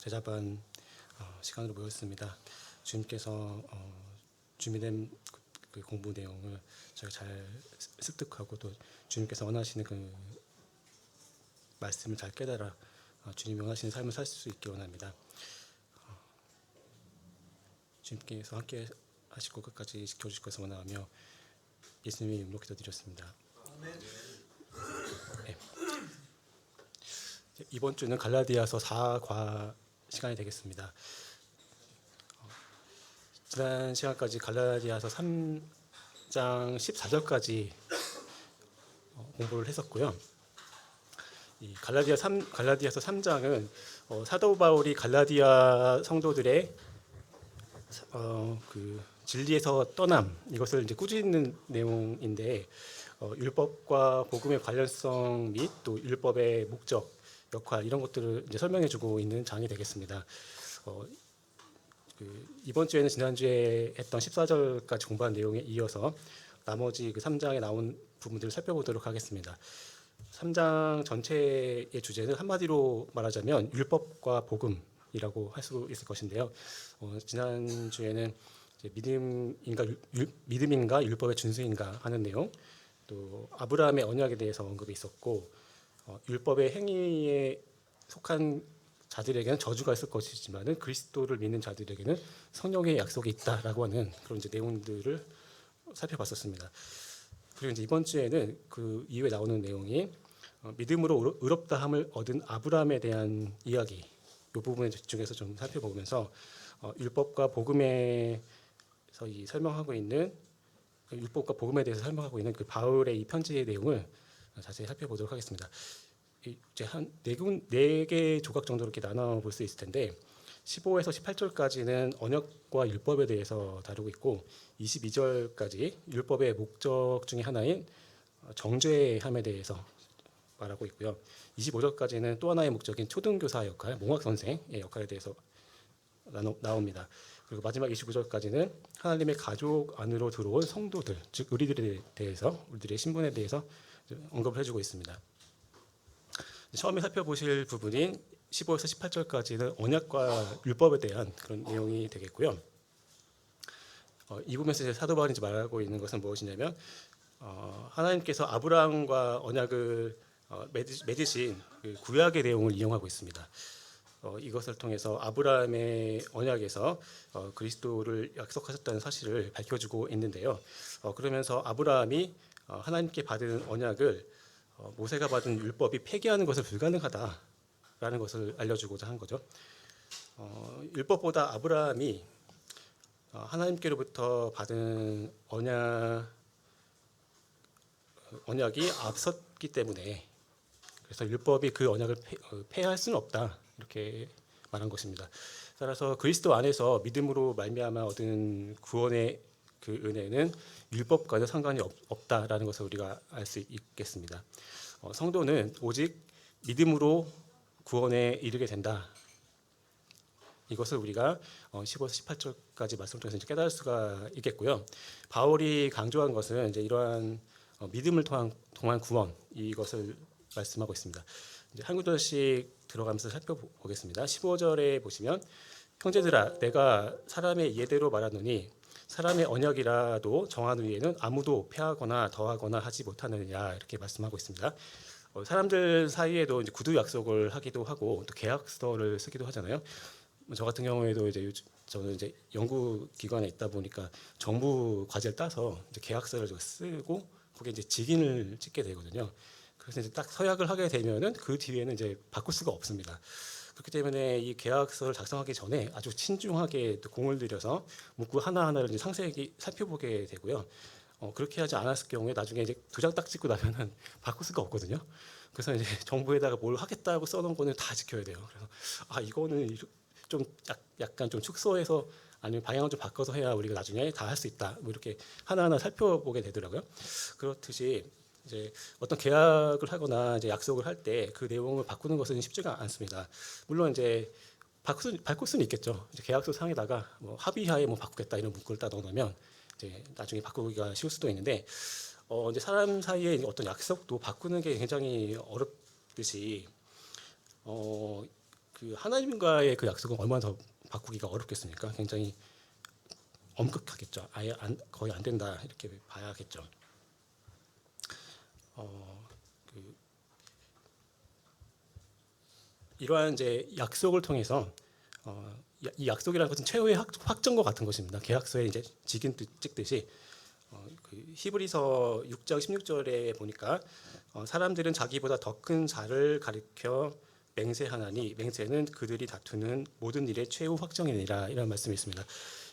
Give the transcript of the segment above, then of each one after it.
제자반 시간으로 모였습니다. 주님께서 준비된 그 공부 내용을 저희가 잘 습득하고 또 주님께서 원하시는 그 말씀을 잘 깨달아 주님이 원하시는 삶을 살 수 있기 원합니다. 주님께서 함께 하시고 끝까지 지켜주실 것을 원하며 예수님의 이름으로 기도드렸습니다. 네. 이번 주는 갈라디아서 4과 시간이 되겠습니다. 지난 시간까지 갈라디아서 3장 14절까지 공부를 했었고요. 이 갈라디아서 3장은 사도 바울이 갈라디아 성도들의 그 진리에서 떠남 이것을 이제 꾸짖는 내용인데 율법과 복음의 관련성 및 또 율법의 목적, 역할 이런 것들을 이제 설명해주고 있는 장이 되겠습니다. 이번 주에는 지난주에 했던 14절까지 공부한 내용에 이어서 나머지 그 3장에 나온 부분들을 살펴보도록 하겠습니다. 3장 전체의 주제는 한마디로 말하자면 율법과 복음이라고 할 수 있을 것인데요. 지난주에는 믿음인가 율법의 준수인가 하는 내용, 또 아브라함의 언약에 대해서 언급이 있었고 율법의 행위에 속한 자들에게는 저주가 있을 것이지만은 그리스도를 믿는 자들에게는 성령의 약속이 있다라고 하는 그런 이제 내용들을 살펴봤었습니다. 그리고 이제 이번 주에는 그 이후에 나오는 내용이 믿음으로 의롭다함을 얻은 아브라함에 대한 이야기, 이 부분에 집중해서 좀 살펴보면서 율법과 복음에서 이 설명하고 있는 율법과 복음에 대해서 설명하고 있는 그 바울의 이 편지의 내용을 자세히 살펴보도록 하겠습니다. 이제 한 4개 조각 정도로 이렇게 나눠 볼 수 있을 텐데 15에서 18절까지는 언약과 율법에 대해서 다루고 있고 22절까지 율법의 목적 중에 하나인 정죄함에 대해서 말하고 있고요. 25절까지는 또 하나의 목적인 초등교사 역할, 몽학 선생의 역할에 대해서 나옵니다. 그리고 마지막 29절까지는 하나님의 가족 안으로 들어온 성도들, 즉 우리들에 대해서, 우리들의 신분에 대해서 언급을 해주고 있습니다. 처음에 살펴보실 부분인 15에서 18절까지는 언약과 율법에 대한 그런 내용이 되겠고요. 이 부분에서 이제 사도 바울이 말하고 있는 것은 무엇이냐면 하나님께서 아브라함과 언약을 맺으신 그 구약의 내용을 이용하고 있습니다. 이것을 통해서 아브라함의 언약에서 그리스도를 약속하셨다는 사실을 밝혀주고 있는데요. 그러면서 아브라함이 하나님께 받은 언약을 모세가 받은 율법이 폐기하는 것은 불가능하다라는 것을 알려주고자 한 거죠. 율법보다 아브라함이 하나님께로부터 받은 언약이 앞섰기 때문에 그래서 율법이 그 언약을 폐할 수는 없다 이렇게 말한 것입니다. 따라서 그리스도 안에서 믿음으로 말미암아 얻은 구원의 그 은혜는 율법과는 상관이 없다라는 것을 우리가 알 수 있겠습니다. 성도는 오직 믿음으로 구원에 이르게 된다. 이것을 우리가 15에서 18절까지 말씀을 통해서 깨달을 수가 있겠고요. 바울이 강조한 것은 이제 이러한 믿음을 통한 구원 이것을 말씀하고 있습니다. 이제 한 구절씩 들어가면서 살펴보겠습니다. 15절에 보시면 형제들아 내가 사람의 예대로 말하노니 사람의 언약이라도 정한 후에는 아무도 폐하거나 더하거나 하지 못하느냐 이렇게 말씀하고 있습니다. 사람들 사이에도 이제 구두 약속을 하기도 하고 또 계약서를 쓰기도 하잖아요. 저 같은 경우에도 이제 저는 이제 연구 기관에 있다 보니까 정부 과제를 따서 이제 계약서를 쓰고 거기에 이제 직인을 찍게 되거든요. 그래서 이제 딱 서약을 하게 되면은 그 뒤에는 이제 바꿀 수가 없습니다. 그렇기 때문에 이 계약서를 작성하기 전에 아주 신중하게 또 공을 들여서 문구 하나하나를 이제 상세히 살펴보게 되고요. 그렇게 하지 않았을 경우에 나중에 이제 2장 딱 찍고 나면은 바꿀 수가 없거든요. 그래서 이제 정부에다가 뭘 하겠다고 써놓은 거는 다 지켜야 돼요. 그래서 이거는 좀 약간 좀 축소해서 아니면 방향을 좀 바꿔서 해야 우리가 나중에 다 할 수 있다. 뭐 이렇게 하나하나 살펴보게 되더라고요. 그렇듯이 이제 어떤 계약을 하거나 이제 약속을 할 때 그 내용을 바꾸는 것은 쉽지가 않습니다. 물론 이제 바꿀 수는 있겠죠. 이제 계약서 상에다가 뭐 합의하에 뭐 바꾸겠다 이런 문구를 딱 넣어놓으면 이제 나중에 바꾸기가 쉬울 수도 있는데 이제 사람 사이에 어떤 약속도 바꾸는 게 굉장히 어렵듯이 그 하나님과의 그 약속은 얼마나 더 바꾸기가 어렵겠습니까? 굉장히 엄격하겠죠. 아예 거의 안 된다 이렇게 봐야겠죠. 그 이러한 이제 약속을 통해서 이 약속이라는 것은 최후의 확정과 같은 것입니다. 계약서에 이제 직인 찍듯이 그 히브리서 6장 16절에 보니까 사람들은 자기보다 더 큰 자를 가리켜 맹세하나니 맹세는 그들이 다투는 모든 일의 최후 확정이니라 이런 말씀이 있습니다.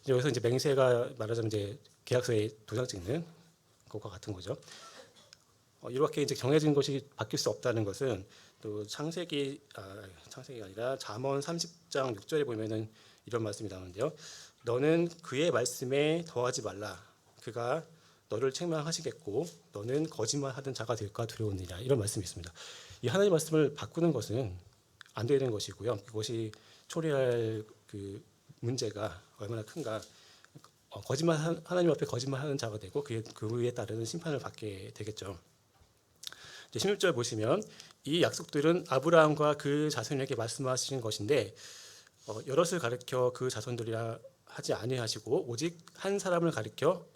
여기서 이제 맹세가 말하자면 이제 계약서에 도장 찍는 것과 같은 거죠. 이렇게 이제 정해진 것이 바뀔 수 없다는 것은 또 창세기가 아니라 잠언 30장 6절에 보면은 이런 말씀이 나오는데요. 너는 그의 말씀에 더하지 말라. 그가 너를 책망하시겠고 너는 거짓말하던 자가 될까 두려우니라. 이런 말씀이 있습니다. 이 하나님의 말씀을 바꾸는 것은 안 되는 것이고요. 그것이 초래할 그 문제가 얼마나 큰가. 하나님 앞에 거짓말하는 자가 되고 그에 따르는 심판을 받게 되겠죠. 16절 보시면 이 약속들은 아브라함과 그 자손에게 말씀하신 것인데 여럿을 가리켜 그 자손들이라 하지 아니하시고 오직 한 사람을 가리켜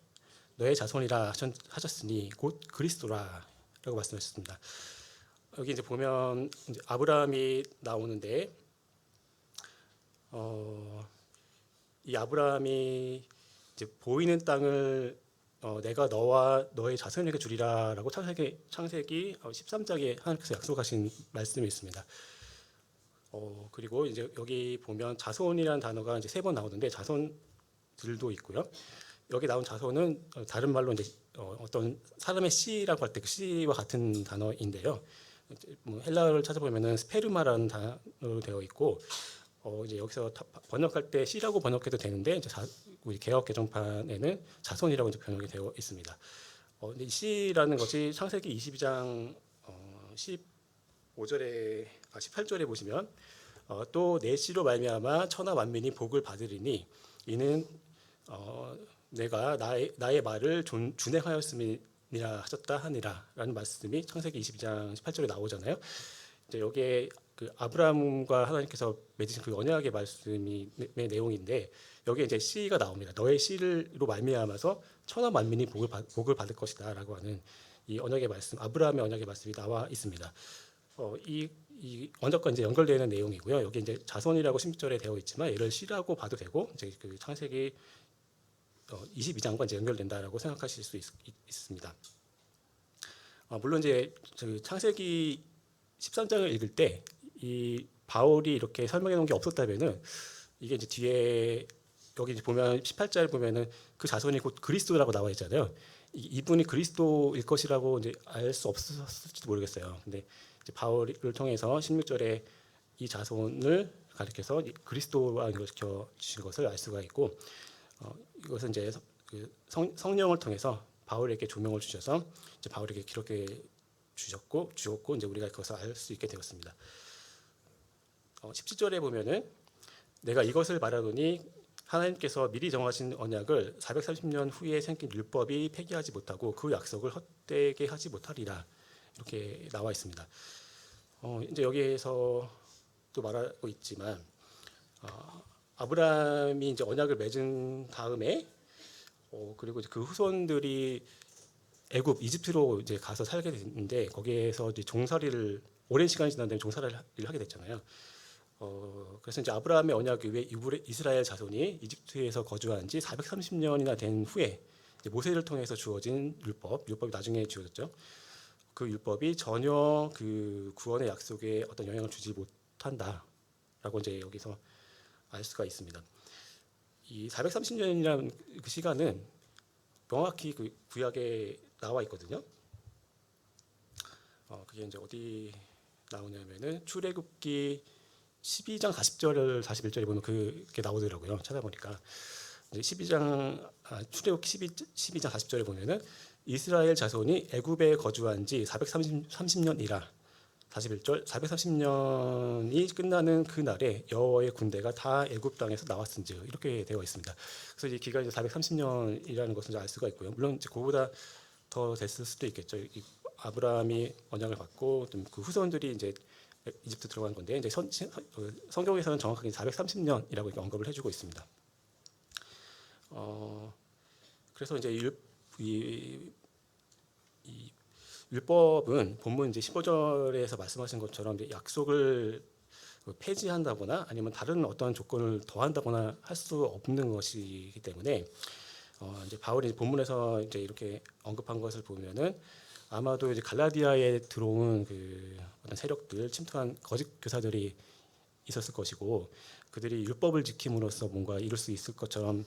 너의 자손이라 하셨으니 곧 그리스도라라고 말씀하셨습니다. 여기 이제 보면 이제 아브라함이 나오는데 이 아브라함이 이제 보이는 땅을 내가 너와 너의 자손에게 주리라라고 창세기 13장에 하나님께서 약속하신 말씀이 있습니다. 그리고 이제 여기 보면 자손이라는 단어가 이제 3번 나오는데 자손들도 있고요. 여기 나온 자손은 다른 말로 이제 어떤 사람의 씨라고 할 때 그 씨와 같은 단어인데요. 뭐 헬라어를 찾아보면은 스페르마라는 단어로 되어 있고 이제 여기서 번역할 때 씨라고 번역해도 되는데 이제 우리 개역 개정판에는 자손이라고 이제 번역이 되어 있습니다. 근데 이 씨라는 것이 창세기 22장 18절에 보시면 또 내 씨로 말미암아 천하 만민이 복을 받으리니 이는 내가 나의 말을 준행하였음이니라 하셨다 하니라라는 말씀이 창세기 22장 18절에 나오잖아요. 이제 여기에 그 아브라함과 하나님께서 맺으신 그 언약의 말씀의 내용인데 여기에 이제 씨가 나옵니다. 너의 씨로 말미암아서 천하 만민이 복을 받을 것이다라고 하는 이 언약의 말씀, 아브라함의 언약의 말씀이 나와 있습니다. 이 언약과 이제 연결되는 내용이고요. 여기 이제 자손이라고 16절에 되어 있지만 얘를 씨라고 봐도 되고 이제 그 창세기 22장과 이제 연결된다라고 생각하실 수 있습니다. 물론 이제 창세기 13장을 읽을 때 이 바울이 이렇게 설명해 놓은 게 없었다면은 이게 이제 뒤에 여기 이제 보면 18절 보면은 그 자손이 곧 그리스도라고 나와 있잖아요. 이분이 그리스도일 것이라고 이제 알 수 없었을지도 모르겠어요. 근데 이제 바울을 통해서 16절에 이 자손을 가리켜서 그리스도와 연결시켜 주신 것을 알 수가 있고 이것은 이제 그 성령을 통해서 바울에게 조명을 주셔서 이제 바울에게 기록해 주셨고 이제 우리가 그것을 알 수 있게 되었습니다. 17절에 보면은 내가 이것을 말하노니 하나님께서 미리 정하신 언약을 430년 후에 생긴 율법이 폐기하지 못하고 그 약속을 헛되게 하지 못하리라 이렇게 나와 있습니다. 이제 여기에서 또 말하고 있지만 아브라함이 이제 언약을 맺은 다음에 그리고 그 후손들이 이집트로 이제 가서 살게 됐는데 거기에서 이제 종살이를 오랜 시간이 지난 다음에 종살이를 하게 됐잖아요. 그래서 이제 아브라함의 언약 이후에 이스라엘 자손이 이집트에서 거주한 지 430년이나 된 후에 이제 모세를 통해서 주어진 율법이 나중에 주어졌죠. 그 율법이 전혀 그 구원의 약속에 어떤 영향을 주지 못한다라고 이제 여기서 알 수가 있습니다. 이 430년이라는 그 시간은 명확히 그 구약에 나와 있거든요. 그게 이제 어디 나오냐면은 출애굽기 12장 40절 41절에 보면 그게 나오더라고요. 찾아보니까 이제 출애굽기 12장 40절에 보면은 이스라엘 자손이 애굽에 거주한 지 430년이라 41절 430년이 끝나는 그날에 여호와의 군대가 다 애굽 땅에서 나왔은즉 이렇게 되어 있습니다. 그래서 이 기간이 430년이라는 것을 알 수가 있고요. 물론 이제 그보다 더 됐을 수도 있겠죠. 아브라함이 언약을 받고 그 후손들이 이제 이집트 들어간 건데 이제 성경에서는 정확하게 430년이라고 이렇게 언급을 해주고 있습니다. 그래서 이제 이 율법은 본문 이제 15절에서 말씀하신 것처럼 이제 약속을 폐지한다거나 아니면 다른 어떤 조건을 더한다거나 할 수 없는 것이기 때문에 이제 바울이 본문에서 이제 이렇게 언급한 것을 보면은 아마도 이제 갈라디아에 들어온 그 어떤 세력들, 침투한 거짓 교사들이 있었을 것이고 그들이 율법을 지킴으로써 뭔가 이룰 수 있을 것처럼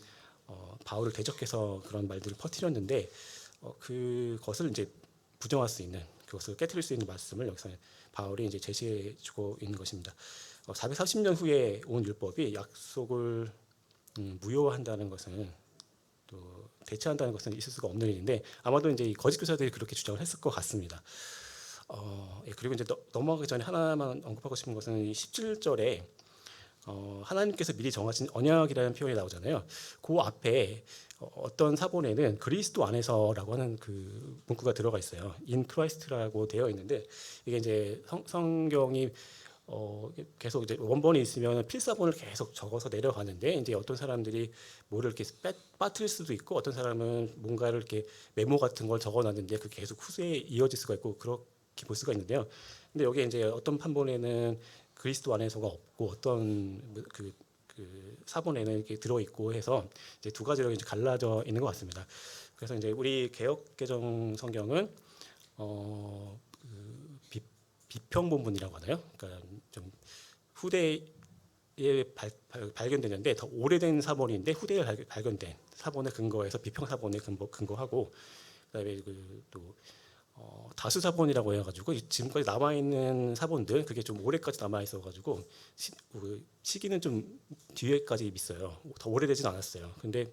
바울을 대적해서 그런 말들을 퍼뜨렸는데 그것을 이제 부정할 수 있는, 그것을 깨트릴 수 있는 말씀을 여기서 바울이 이제 제시해주고 있는 것입니다. 430년 후에 온 율법이 약속을 무효한다는 것은, 또 대체한다는 것은 있을 수가 없는 일인데 아마도 이제 이 거짓 교사들이 그렇게 주장을 했을 것 같습니다. 그리고 이제 넘어가기 전에 하나만 언급하고 싶은 것은 이 17절에 하나님께서 미리 정하신 언약이라는 표현이 나오잖아요. 그 앞에 어떤 사본에는 그리스도 안에서라고 하는 그 문구가 들어가 있어요. In Christ라고 되어 있는데 이게 이제 성경이 계속 이제 원본이 있으면 필사본을 계속 적어서 내려가는데 이제 어떤 사람들이 뭐를 이렇게 빠뜨릴 수도 있고 어떤 사람은 뭔가를 이렇게 메모 같은 걸 적어놨는데 그 계속 후세에 이어질 수가 있고 그렇게 볼 수가 있는데요. 근데 여기 이제 어떤 판본에는 그리스도 안에서가 없고 어떤 그 사본에는 이렇게 들어 있고 해서 이제 두 가지로 이제 갈라져 있는 것 같습니다. 그래서 이제 우리 개역 개정 성경은 비평 본문이라고 하나요? 그러니까 좀 후대에 발견되는데 더 오래된 사본인데 후대에 발견된 사본에 근거해서 비평 사본에 근거하고 그다음에 또 다수 사본이라고 해가지고 지금까지 남아 있는 사본들 그게 좀 오래까지 남아 있어가지고 시기는 좀 뒤에까지 있어요. 더 오래되진 않았어요. 근데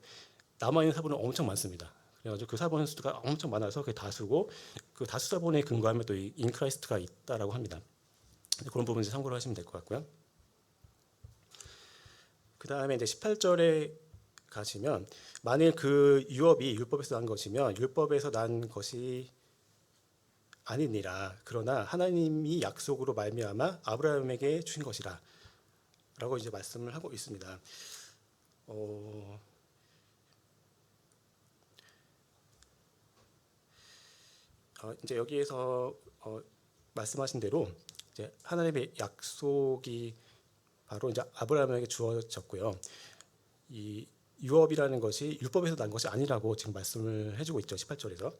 남아 있는 사본은 엄청 많습니다. 그래가지고 그 사본 수가 엄청 많아서 그게 다수고 그 다수 사본에 근거하면 또 인크라이스트가 있다라고 합니다. 그런 부분 이제 참고를 하시면 될 것 같고요. 그 다음에 이제 18절에 가시면 만일 그 유업이 율법에서 난 것이면 율법에서 난 것이 아니니라. 그러나 하나님이 약속으로 말미암아 아브라함에게 주신 것이라. 라고 이제 말씀을 하고 있습니다. 이제 여기에서 말씀하신 대로 이제 하나님의 약속이 바로 이제 아브라함에게 주어졌고요. 이 유업이라는 것이 율법에서 난 것이 아니라고 지금 말씀을 해주고 있죠. 18절에서.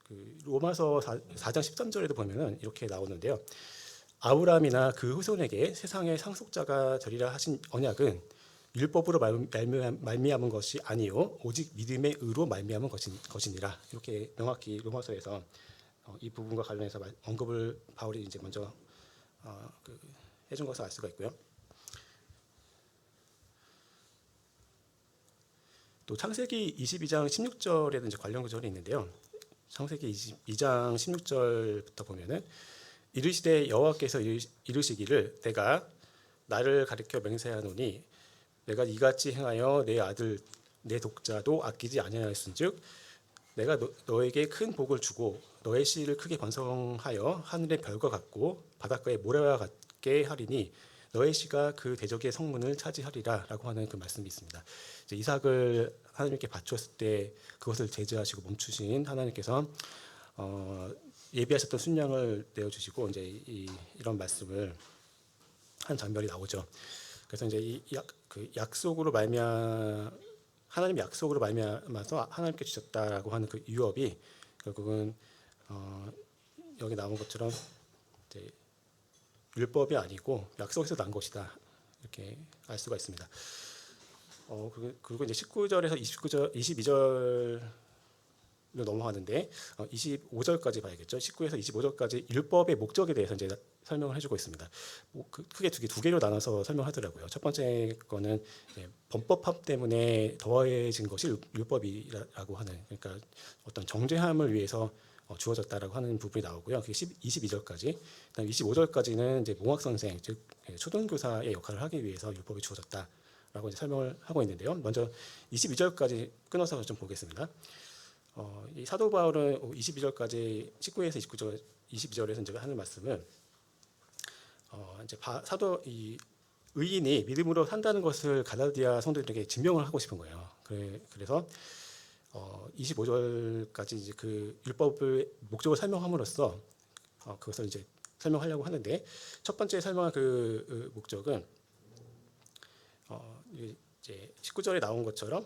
그 로마서 4장 13절에도 보면은 이렇게 나오는데요. 아브라함이나 그 후손에게 세상의 상속자가 되리라 하신 언약은 율법으로 말미암은 것이 아니요 오직 믿음의 의로 말미암은 것이니라. 이렇게 명확히 로마서에서 이 부분과 관련해서 언급을 바울이 이제 먼저 해준 것을 알 수가 있고요. 또 창세기 22장 16절에도 이제 관련 구절이 있는데요. 창세기 22장 16절부터 보면은 이르시되 여호와께서 이르시기를 내가 나를 가리켜 맹세하노니 내가 이같이 행하여 내 아들 내 독자도 아끼지 아니하였은즉 내가 너에게 큰 복을 주고 너의 씨를 크게 번성하여 하늘의 별과 같고 바닷가의 모래와 같게 하리니 너의 씨가 그 대적의 성문을 차지하리라라고 하는 그 말씀이 있습니다. 이제 이삭을 하나님께 바쳤을 때 그것을 제지하시고 멈추신 하나님께서 예비하셨던 순양을 내어주시고 이제 이런 말씀을 한 장면이 나오죠. 그래서 이제 그 약속으로 하나님 약속으로 말미암아서 하나님께 주셨다라고 하는 그 유업이 결국은 여기 나온 것처럼 이제 율법이 아니고 약속에서 난 것이다 이렇게 알 수가 있습니다. 그리고 이제 19절에서 22절로 넘어가는데 25절까지 봐야겠죠. 19에서 25절까지 율법의 목적에 대해서 이제 설명을 해주고 있습니다. 크게 두 개로 나눠서 설명하더라고요. 첫 번째 거는 범법함 때문에 더해진 것이 율법이라고 하는, 그러니까 어떤 정죄함을 위해서 주어졌다라고 하는 부분이 나오고요. 그게 22절까지. 그다음 25절까지는 이제 몽학 선생, 즉 초등교사의 역할을 하기 위해서 율법이 주어졌다라고 이제 설명을 하고 있는데요. 먼저 22절까지 끊어서 좀 보겠습니다. 이 사도 바울은 22절까지 19에서 22절에서 이제 하는 말씀은 이제 사도 이 의인이 믿음으로 산다는 것을 갈라디아 성도들에게 증명을 하고 싶은 거예요. 그래서 25절까지 이제 그 율법의 목적을 설명함으로써 그것을 이제 설명하려고 하는데, 첫 번째 설명한 그 목적은 이제 19절에 나온 것처럼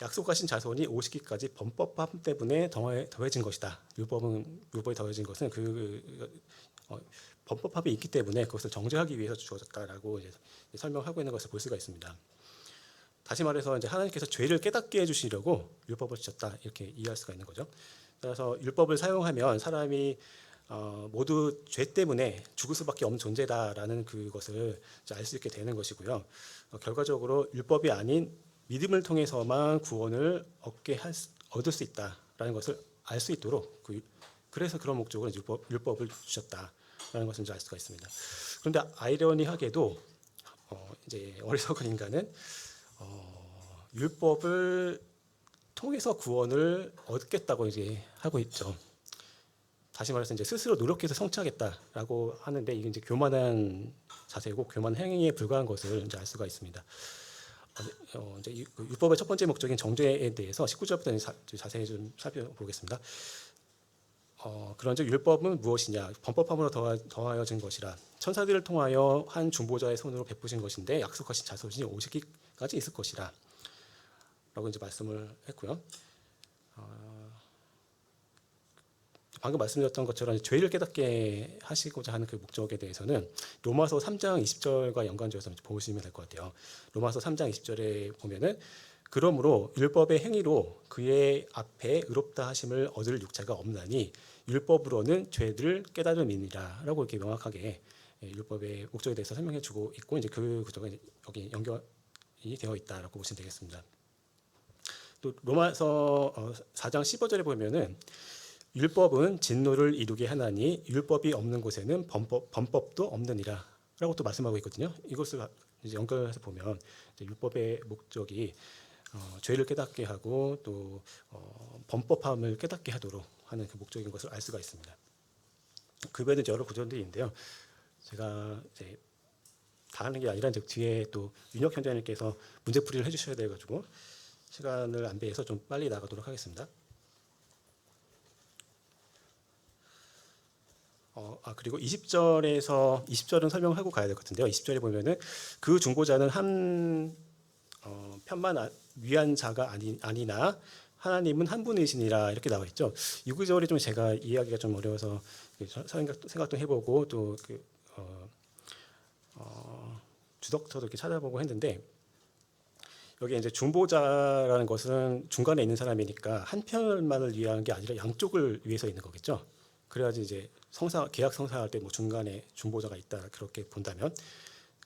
약속하신 자손이 오시기까지 범법함 때문에 더해진 것이다. 율법이 더해진 것은 범법함이 있기 때문에 그것을 정죄하기 위해서 주어졌다라고 이제 설명하고 있는 것을 볼 수가 있습니다. 다시 말해서 이제 하나님께서 죄를 깨닫게 해주시려고 율법을 주셨다, 이렇게 이해할 수가 있는 거죠. 따라서 율법을 사용하면 사람이 모두 죄 때문에 죽을 수밖에 없는 존재다라는 그것을 알 수 있게 되는 것이고요. 결과적으로 율법이 아닌 믿음을 통해서만 구원을 얻을 수 있다라는 것을 알 수 있도록 그래서 그런 목적으로 율법을 주셨다라는 것을 알 수가 있습니다. 그런데 아이러니하게도 이제 어리석은 인간은 율법을 통해서 구원을 얻겠다고 이제 하고 있죠. 다시 말해서 이제 스스로 노력해서 성취하겠다라고 하는데, 이게 이제 교만한 자세고 교만 행위에 불과한 것을 이제 알 수가 있습니다. 이제 율법의 첫 번째 목적인 정죄에 대해서 19절부터 자세히 좀 살펴보겠습니다. 그런즉 율법은 무엇이냐? 범법함으로 더하여진 것이라. 천사들을 통하여 한 중보자의 손으로 베푸신 것인데 약속하신 자손이 오시기까지 있을 것이라. 라고 이제 말씀을 했고요. 방금 말씀드렸던 것처럼 죄를 깨닫게 하시고자 하는 그 목적에 대해서는 로마서 3장 20절과 연관지어서 보시면 될 것 같아요. 로마서 3장 20절에 보면은 그러므로 율법의 행위로 그의 앞에 의롭다 하심을 얻을 육체가 없나니 율법으로는 죄를 깨달음이니라 라고 이렇게 명확하게 율법의 목적에 대해서 설명해 주고 있고, 이제 그 구조가 여기 연결이 되어 있다라고 보시면 되겠습니다. 또 로마서 4장 15절에 보면은 율법은 진노를 이루게 하나니 율법이 없는 곳에는 범법도 없느니라 라고 또 말씀하고 있거든요. 이것을 이제 연결해서 보면 이제 율법의 목적이 죄를 깨닫게 하고 또 범법함을 깨닫게 하도록 하는 그 목적인 것을 알 수가 있습니다. 그 외에도 여러 구절들이 있는데요. 제가 이제 다 하는 게 아니라 이제 뒤에 또 윤혁 현장님께서 문제풀이를 해주셔야 돼가지고 시간을 안배해서 좀 빨리 나가도록 하겠습니다. 그리고 20절은 설명을 하고 가야 될 것 같은데요. 20절에 보면은 그 중보자는 한 편만 위한 자가 아니나 하나님은 한 분이시니라 이렇게 나와 있죠. 이 구절이 좀 제가 이해하기가 좀 어려워서 생각도 해보고 또 주석서도 이렇게 찾아보고 했는데, 여기 이제 중보자라는 것은 중간에 있는 사람이니까 한 편만을 위한 게 아니라 양쪽을 위해서 있는 거겠죠. 그래야지 이제 계약 성사할 때 뭐 중간에 중보자가 있다 그렇게 본다면.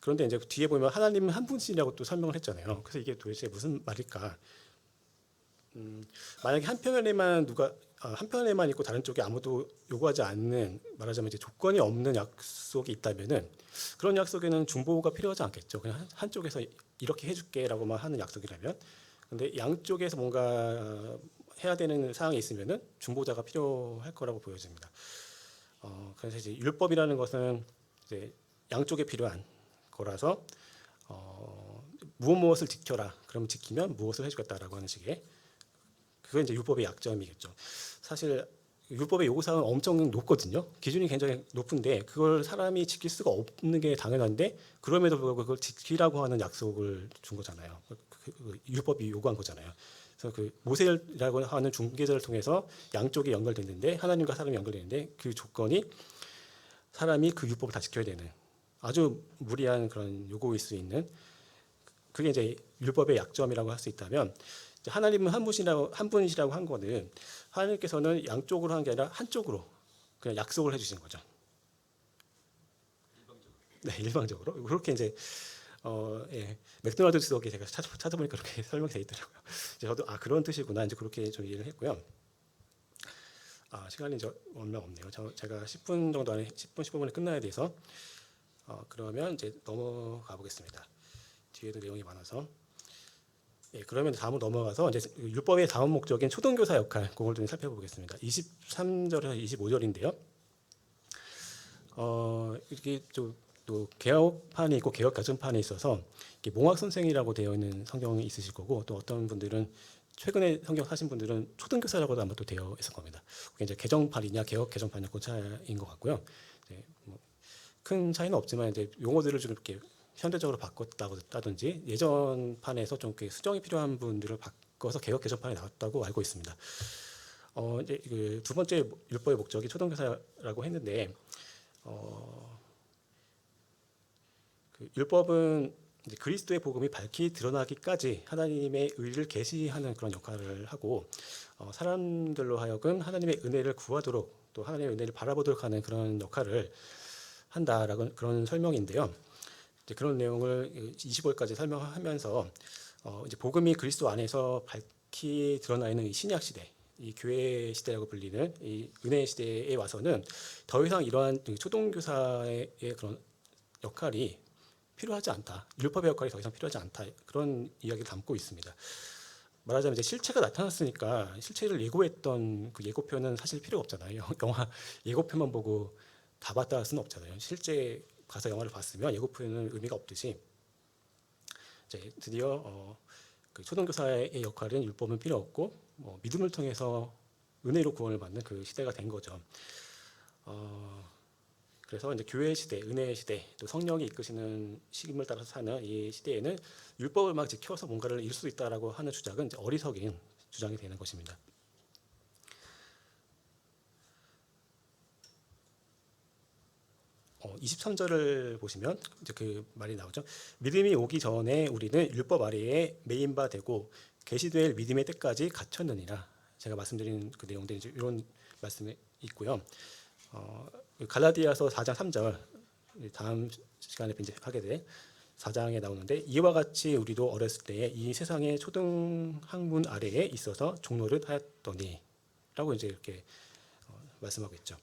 그런데 이제 뒤에 보면 하나님은 한 분이라고 또 설명을 했잖아요. 그래서 이게 도대체 무슨 말일까? 만약에 한 편에만 있고 다른 쪽에 아무도 요구하지 않는, 말하자면 이제 조건이 없는 약속이 있다면은 그런 약속에는 중보가 필요하지 않겠죠. 그냥 한쪽에서 이렇게 해줄게라고만 하는 약속이라면. 근데 양쪽에서 뭔가 해야 되는 사항이 있으면은 중보자가 필요할 거라고 보여집니다. 그래서 이제 율법이라는 것은 이제 양쪽에 필요한 거라서 무엇을 지켜라. 그럼 지키면 무엇을 해주겠다라고 하는 식의, 그건 이제 율법의 약점이겠죠. 사실 율법의 요구사항은 엄청 높거든요. 기준이 굉장히 높은데 그걸 사람이 지킬 수가 없는 게 당연한데, 그럼에도 불구하고 그걸 지키라고 하는 약속을 준 거잖아요. 율법이 요구한 거잖아요. 그래서 그 모세라고 하는 중개자를 통해서 양쪽이 연결됐는데, 하나님과 사람이 연결되는데 그 조건이 사람이 그 율법을 다 지켜야 되는 아주 무리한 그런 요구일 수 있는, 그게 이제 율법의 약점이라고 할 수 있다면, 하나님은 한 분이시라고 한 거는 하나님께서는 양쪽으로 한 게 아니라 한쪽으로 그냥 약속을 해주신 거죠. 네, 일방적으로. 그렇게 이제 맥도날드 주석이 제가 찾아보니까 그렇게 설명이 되어 있더라고요. 저도 그런 뜻이구나 이제 그렇게 좀 이해를 했고요. 시간이 이제 얼마 없네요. 제가 10분 정도 안에 10분 15분에 끝나야 돼서 그러면 이제 넘어가 보겠습니다. 뒤에도 내용이 많아서. 그러면 다음으로 넘어가서 이제 율법의 다음 목적인 초등교사 역할, 그걸 좀 살펴보겠습니다. 23절에서 25절인데요. 이렇게 또 개혁판이 있고 개혁 개정판이 있어서 이렇게 몽학 선생이라고 되어 있는 성경이 있으실 거고, 또 어떤 분들은 최근에 성경 사신 분들은 초등교사라고도 아마 또 되어 있을 겁니다. 그게 이제 개정판이냐 개혁 개정판이냐 그 차이인 것 같고요. 이제 큰 차이는 없지만 이제 용어들을 좀 이렇게 현대적으로 바꿨다든지 예전 판에서 좀 이렇게 수정이 필요한 분들을 바꿔서 개혁 개정판이 나왔다고 알고 있습니다. 이제 그 두 번째 율법의 목적이 초등교사라고 했는데, 그 율법은 이제 그리스도의 복음이 밝히 드러나기까지 하나님의 의를 계시하는 그런 역할을 하고, 사람들로 하여금 하나님의 은혜를 구하도록 또 하나님의 은혜를 바라보도록 하는 그런 역할을 한다라는 그런 설명인데요. 이제 그런 내용을 25절까지 설명하면서 이제 복음이 그리스도 안에서 밝히 드러나 있는 이 신약 시대, 이 교회 시대라고 불리는 이 은혜 시대에 와서는 더 이상 이러한 초등교사의 그런 역할이 필요하지 않다. 율법의 역할이 더 이상 필요하지 않다. 그런 이야기를 담고 있습니다. 말하자면 이제 실체가 나타났으니까 실체를 예고했던 그 예고편은 사실 필요가 없잖아요. 영화 예고편만 보고 다 봤다 할 수는 없잖아요. 실제 가서 영화를 봤으면 예고편은 의미가 없듯이 이제 드디어 그 초등교사의 역할은 율법은 필요 없고 믿음을 통해서 은혜로 구원을 받는 그 시대가 된 거죠. 그래서 이제 교회 시대, 은혜의 시대, 또 성령이 이끄시는 식임을 따라서 사는 이 시대에는 율법을 막 지켜서 뭔가를 이룰 수 있다라고 하는 주장은 이제 어리석인 주장이 되는 것입니다. 23절을 보시면 이제 그 말이 나오죠. 믿음이 오기 전에 우리는 율법 아래에 매인 바 되고 계시될 믿음의 때까지 갇혔느니라. 제가 말씀드린 그 내용들이 이제 이런 말씀이 있고요. 갈라디아서 4장 3절 다음 시간에 이제 하게 돼 4장에 나오는데, 이와 같이 우리도 어렸을 때에 이 세상의 초등 학문 아래에 있어서 종노릇 하였더니 라고 이제 이렇게 말씀하고 있죠.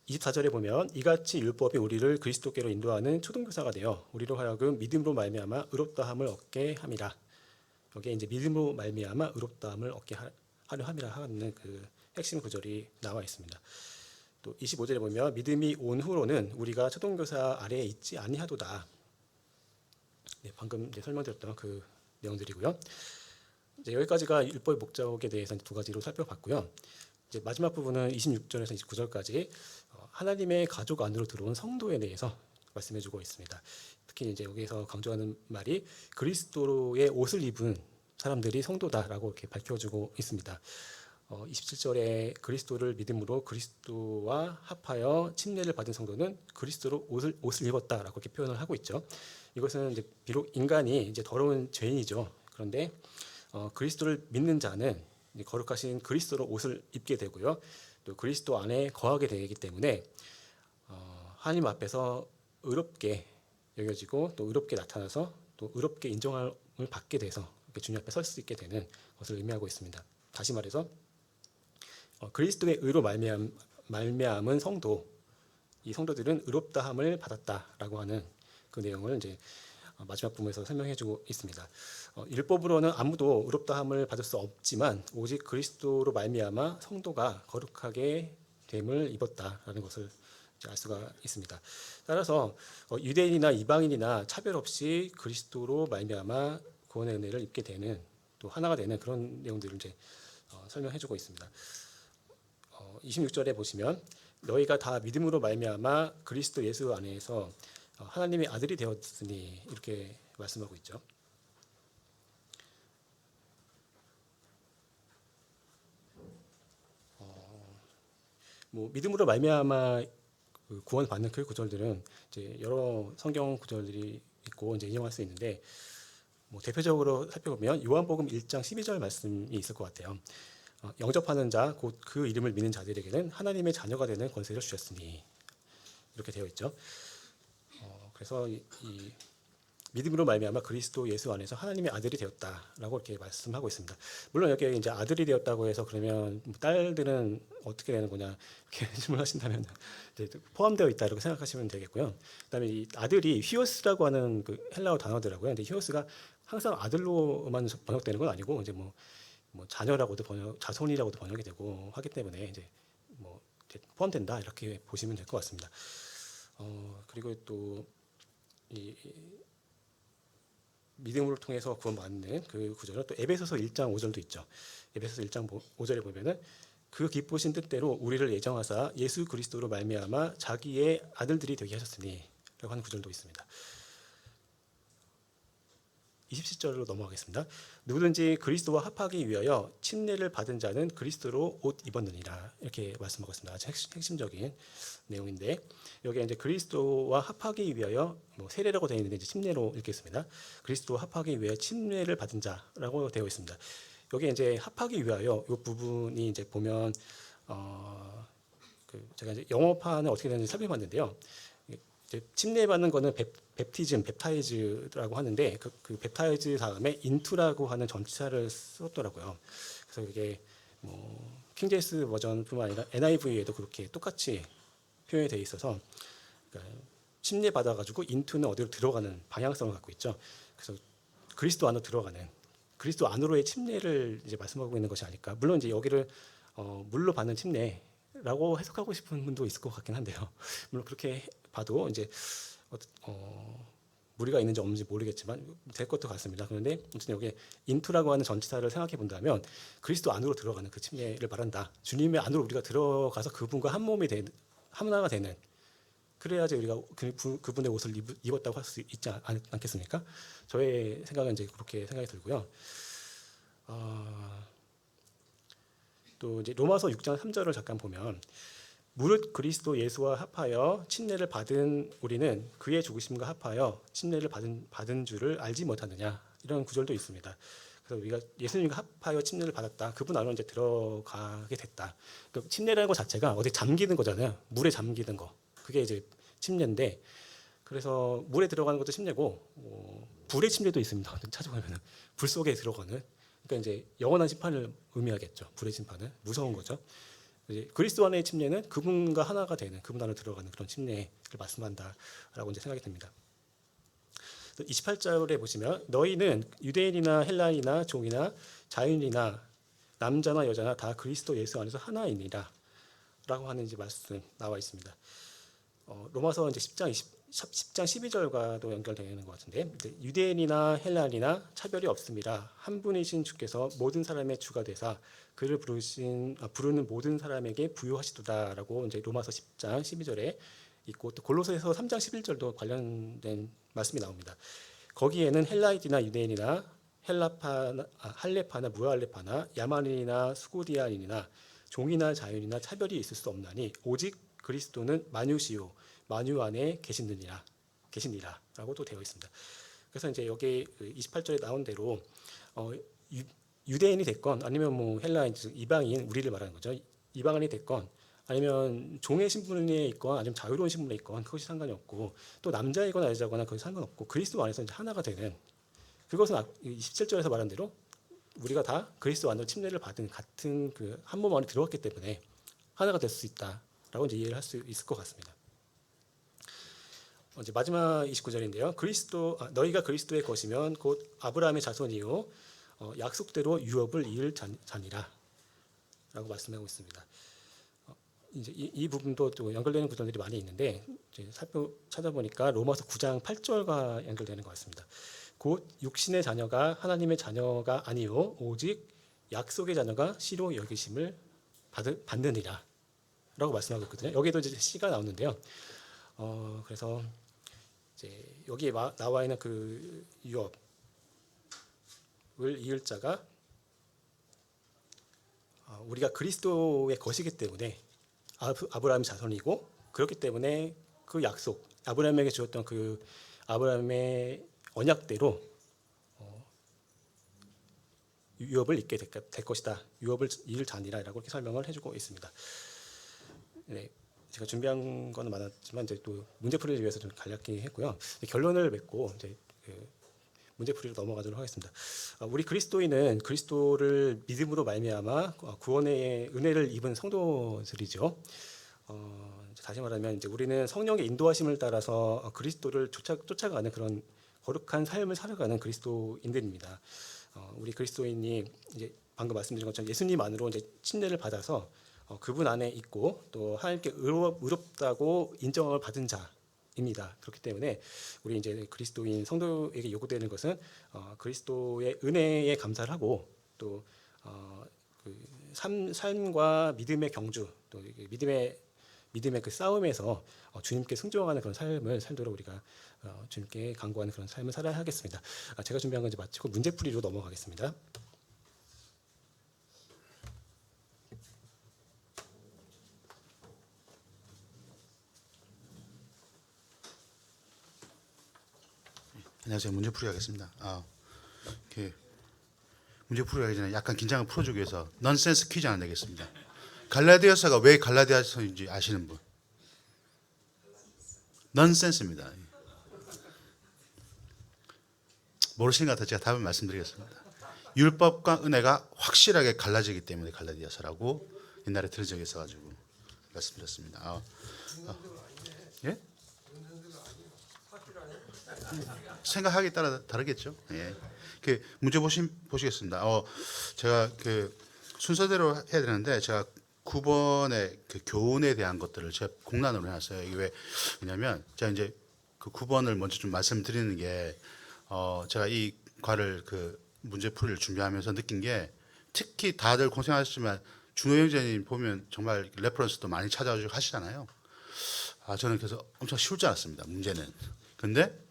24절에 보면 이같이 율법이 우리를 그리스도께로 인도하는 초등교사가 되어 우리로 하여금 믿음으로 말미암아 의롭다함을 얻게 함이라. 여기에 이제 믿음으로 말미암아 의롭다함을 얻게 하려 함이라 하는 그 핵심 구절이 나와 있습니다. 또 25절에 보면 믿음이 온 후로는 우리가 초등교사 아래에 있지 아니하도다. 네, 방금 이제 설명드렸던 그 내용들이고요. 이제 여기까지가 율법의 목적에 대해서 두 가지로 살펴봤고요. 이제 마지막 부분은 26절에서 29절까지 하나님의 가족 안으로 들어온 성도에 대해서 말씀해주고 있습니다. 특히 이제 여기서 강조하는 말이 그리스도의 옷을 입은 사람들이 성도다라고 이렇게 밝혀주고 있습니다. 27절에 그리스도를 믿음으로 그리스도와 합하여 침례를 받은 성도는 그리스도로 옷을 입었다라고 이렇게 표현을 하고 있죠. 이것은 이제 비록 인간이 이제 더러운 죄인이죠. 그런데 그리스도를 믿는 자는 거룩하신 그리스도로 옷을 입게 되고요. 또 그리스도 안에 거하게 되기 때문에 하나님 앞에서 의롭게 여겨지고 또 의롭게 나타나서 또 의롭게 인정을 받게 돼서 이렇게 주님 앞에 설 수 있게 되는 것을 의미하고 있습니다. 다시 말해서 그리스도의 의로 말미암은 성도, 이 성도들은 의롭다함을 받았다라고 하는 그 내용을 이제 마지막 부분에서 설명해주고 있습니다. 율법으로는 아무도 의롭다함을 받을 수 없지만 오직 그리스도로 말미암아 성도가 거룩하게 됨을 입었다라는 것을 알 수가 있습니다. 따라서 유대인이나 이방인이나 차별 없이 그리스도로 말미암아 구원의 은혜를 입게 되는, 또 하나가 되는 그런 내용들을 이제 설명해주고 있습니다. 26절에 보시면 너희가 다 믿음으로 말미암아 그리스도 예수 안에서 하나님의 아들이 되었으니 이렇게 말씀하고 있죠. 믿음으로 말미암아 구원 받는 그 구절들은 이제 여러 성경 구절들이 있고 이제 인용할 수 있는데, 대표적으로 살펴보면 요한복음 1장 12절 말씀이 있을 것 같아요. 영접하는 자 곧 그 이름을 믿는 자들에게는 하나님의 자녀가 되는 권세를 주셨으니 이렇게 되어 있죠. 그래서 이 믿음으로 말미암아 그리스도 예수 안에서 하나님의 아들이 되었다라고 이렇게 말씀하고 있습니다. 물론 여기에 이제 아들이 되었다고 해서 그러면 딸들은 어떻게 되는 거냐 이렇게 질문하신다면 이제 포함되어 있다 이렇게 생각하시면 되겠고요. 그다음에 이 아들이 휘오스라고 하는 그 헬라어 단어더라고요. 근데 휘오스가 항상 아들로만 번역되는 건 아니고 이제 뭐 자녀라고도 자손이라고도 번역이 되고 하기 때문에 이제 포함된다 이렇게 보시면 될 것 같습니다. 그리고 또 이 믿음을 통해서 구원받는 그 구절은 또 에베소서 1장 5절도 있죠. 에베소서 1장 5절에 보면은 그 기쁘신 뜻대로 우리를 예정하사 예수 그리스도로 말미암아 자기의 아들들이 되게 하셨으니 라고 하는 구절도 있습니다. 27절로 넘어가겠습니다. 누구든지 그리스도와 합하기 위하여 침례를 받은 자는 그리스도로 옷 입었느니라 이렇게 말씀하고 있습니다. 아주 핵심적인 내용인데 여기에 이제 그리스도와 합하기 위하여 세례라고 되어 있는데 이제 침례로 읽겠습니다. 그리스도와 합하기 위하여 침례를 받은 자라고 되어 있습니다. 여기 이제 합하기 위하여 이 부분이 이제 보면 제가 이제 영어판은 어떻게 되는지 살펴봤는데요. 이제 침례받는 거는 뱁타이즈라고 하는데 그 뱁타이즈 다음에 인투라고 하는 전치사를 썼더라고요. 그래서 이게 킹제임스 버전뿐만 아니라 NIV에도 그렇게 똑같이 표현이 되어 있어서 그러니까 침례 받아가지고 인투는 어디로 들어가는 방향성을 갖고 있죠. 그래서 그리스도 안으로 들어가는 그리스도 안으로의 침례를 이제 말씀하고 있는 것이 아닐까. 물론 이제 여기를 물로 받는 침례라고 해석하고 싶은 분도 있을 것 같긴 한데요. 물론 그렇게 봐도 이제 무리가 있는지 없는지 모르겠지만 될 것도 같습니다. 그런데 아무튼 여기 인투라고 하는 전치사를 생각해 본다면 그리스도 안으로 들어가는 그 침례를 말한다. 주님의 안으로 우리가 들어가서 그분과 한 몸이 되는 하나가 되는 그래야지 우리가 그분의 옷을 입었다고 할 수 있지 않겠습니까? 저의 생각은 이제 그렇게 생각이 들고요. 또 이제 로마서 6장 3절을 잠깐 보면 무릇 그리스도 예수와 합하여 침례를 받은 우리는 그의 죽으심과 합하여 침례를 받은 줄을 알지 못하느냐 이런 구절도 있습니다. 그래서 우리가 예수님과 합하여 침례를 받았다. 그분 안으로 이제 들어가게 됐다. 그러니까 침례라는 것 자체가 어디 잠기는 거잖아요. 물에 잠기는 거. 그게 이제 침례인데 그래서 물에 들어가는 것도 침례고 불의 침례도 있습니다. 찾아보면 불 속에 들어가는 그러니까 이제 영원한 심판을 의미하겠죠. 불의 심판은 무서운 거죠. 그리스도 안의 침례는 그분과 하나가 되는 그분 안으로 들어가는 그런 침례를 말씀한다라고 이제 생각이 듭니다. 28절에 보시면 너희는 유대인이나 헬라인이나 종이나 자유인이나 남자나 여자나 다 그리스도 예수 안에서 하나이니라 라고 하는 이제 말씀 나와 있습니다. 로마서 이제 10장 12절과도 연결되는 것 같은데 유대인이나 헬라인이나 차별이 없습니다. 한 분이신 주께서 모든 사람의 주가 되사 그를 부르는 모든 사람에게 부요하시도다라고 이제 로마서 10장 12절에 있고 또 골로새서 3장 11절도 관련된 말씀이 나옵니다. 거기에는 헬라이트나 유대인이나 할레파나 무할레파나 야만인이나 수고디아인이나 종이나 자유인이나 차별이 있을 수 없나니 오직 그리스도는 만유시요 만유 안에 계시니라라고 또 되어 있습니다. 그래서 이제 여기 28절에 나온 대로 유대인이 됐건 아니면 헬라인 이방인 우리를 말하는 거죠. 이방인이 됐건 아니면 종의 신분에 있건 아니면 자유로운 신분에 있건 그것이 상관이 없고 또 남자이거나 여자거나 그것이 상관없고 그리스도 안에서 이제 하나가 되는 그것은 27절에서 말한 대로 우리가 다 그리스도 안으로 침례를 받은 같은 그 한 몸 안에 들어왔기 때문에 하나가 될 수 있다라고 이제 이해를 할 수 있을 것 같습니다. 이제 마지막 29절인데요. 너희가 그리스도의 것이면 곧 아브라함의 자손이요 약속대로 유업을 이을 자니라라고 말씀하고 있습니다. 이제 이 부분도 또 연결되는 구절들이 많이 있는데 이제 찾아보니까 로마서 9장 8절과 연결되는 것 같습니다. 곧 육신의 자녀가 하나님의 자녀가 아니요 오직 약속의 자녀가 씨로 여기심을 받느니라라고 말씀하고 있거든요. 여기도 이제 씨가 나오는데요. 그래서 이제 여기에 나와 있는 그 유업을 이을 자가 우리가 그리스도의 것이기 때문에 아브라함의 자손이고 그렇기 때문에 그 약속 아브라함에게 주었던 그 아브라함의 언약대로 유업을 잇게 될 것이다. 유업을 이을 자니라라고 이렇게 설명을 해주고 있습니다. 네, 제가 준비한 거는 많았지만 이제 또 문제풀이를 위해서 좀 간략히 했고요. 결론을 맺고 이제 문제풀이로 넘어가도록 하겠습니다. 우리 그리스도인은 그리스도를 믿음으로 말미암아 구원의 은혜를 입은 성도들이죠. 다시 말하면 이제 우리는 성령의 인도하심을 따라서 그리스도를 쫓아가는 그런 거룩한 삶을 살아가는 그리스도인들입니다. 우리 그리스도인이 이제 방금 말씀드린 것처럼 예수님 안으로 이제 침례를 받아서 그분 안에 있고 또 하나님께 의롭다고 인정을 받은 자 입니다. 그렇기 때문에 우리 이제 그리스도인 성도에게 요구되는 것은 그리스도의 은혜에 감사를 하고 또 그 삶과 믿음의 경주 또 믿음의 그 싸움에서 주님께 순종하는 그런 삶을 살도록 우리가 주님께 간구하는 그런 삶을 살아야 하겠습니다. 제가 준비한 건 이제 마치고 문제풀이로 넘어가겠습니다. 안녕하세요. 문제풀이 하겠습니다. 문제풀이 하기 전에 약간 긴장을 풀어주기 위해서 넌센스 퀴즈 하나 내겠습니다. 갈라디아서가 왜 갈라디아서인지 아시는 분? 넌센스입니다. 모르시는 것 같아서 제가 답을 말씀드리겠습니다. 율법과 은혜가 확실하게 갈라지기 때문에 갈라디아서라고 옛날에 들은 적이 있어가지고 말씀드렸습니다. 예? 생각하기에 따라 다르겠죠. 예. 그 문제 보시겠습니다. 제가 그 순서대로 해야 되는데 제가 9번의 그 교훈에 대한 것들을 제가 공란으로 해놨어요. 이게 왜냐면 제가 이제 그 9번을 먼저 좀 말씀드리는 게 제가 이 과를 그 문제풀이를 준비하면서 느낀 게 특히 다들 고생하셨지만 준호 형제님 보면 정말 레퍼런스도 많이 찾아주고 하시잖아요. 저는 그래서 엄청 쉬울 줄 알았습니다. 문제는. 근데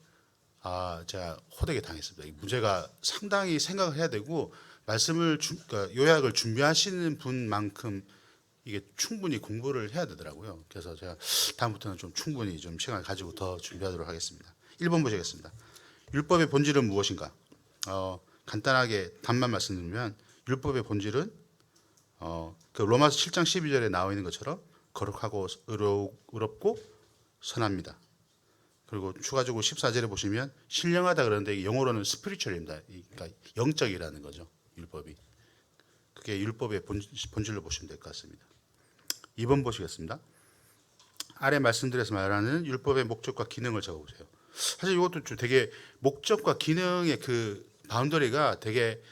제가 호되게 당했습니다. 이 문제가 상당히 생각을 해야 되고 말씀을 그러니까 요약을 준비하시는 분만큼 이게 충분히 공부를 해야 되더라고요. 그래서 제가 다음부터는 좀 충분히 좀 시간을 가지고 더 준비하도록 하겠습니다. 1번 보시겠습니다. 율법의 본질은 무엇인가? 간단하게 답만 말씀드리면 율법의 본질은 그 로마서 7장 12절에 나와 있는 것처럼 거룩하고 의롭고 선합니다. 그리고 추가적으로 14절에 보시면 신령하다 그러는데 영어로는 스피리추얼입니다. 그러니까 영적이라는 거죠. 율법이. 그게 율법의 본질로 보시면 될 것 같습니다. 2번 보시겠습니다. 아래 말씀드려서 말하는 율법의 목적과 기능을 적어보세요. 사실 이것도 좀 되게 목적과 기능의 그 바운더리가 되게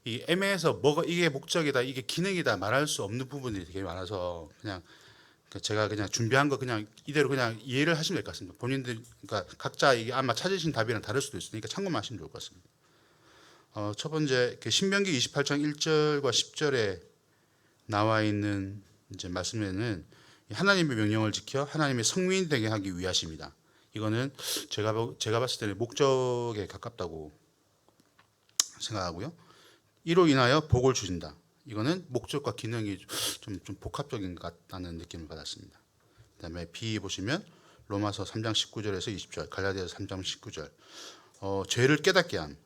이 애매해서 뭐가 이게 목적이다 이게 기능이다 말할 수 없는 부분이 되게 많아서 그냥 제가 그냥 준비한 거 그냥 이대로 그냥 이해를 하시면 될 것 같습니다. 본인들 그러니까 각자 이게 아마 찾으신 답이랑 다를 수도 있으니까 참고만 하시면 좋을 것 같습니다. 첫 번째 그 신명기 28장 1절과 10절에 나와 있는 이제 말씀에는 하나님의 명령을 지켜 하나님의 성민이 되게 하기 위하십니다. 이거는 제가 봤을 때는 목적에 가깝다고 생각하고요. 이로 인하여 복을 주신다. 이거는 목적과 기능이 좀 복합적인 것 같다는 느낌을 받았습니다. 그다음에 B 보시면 로마서 3장 19절에서 20절, 갈라디아서 3장 19절. 죄를 깨닫게 함.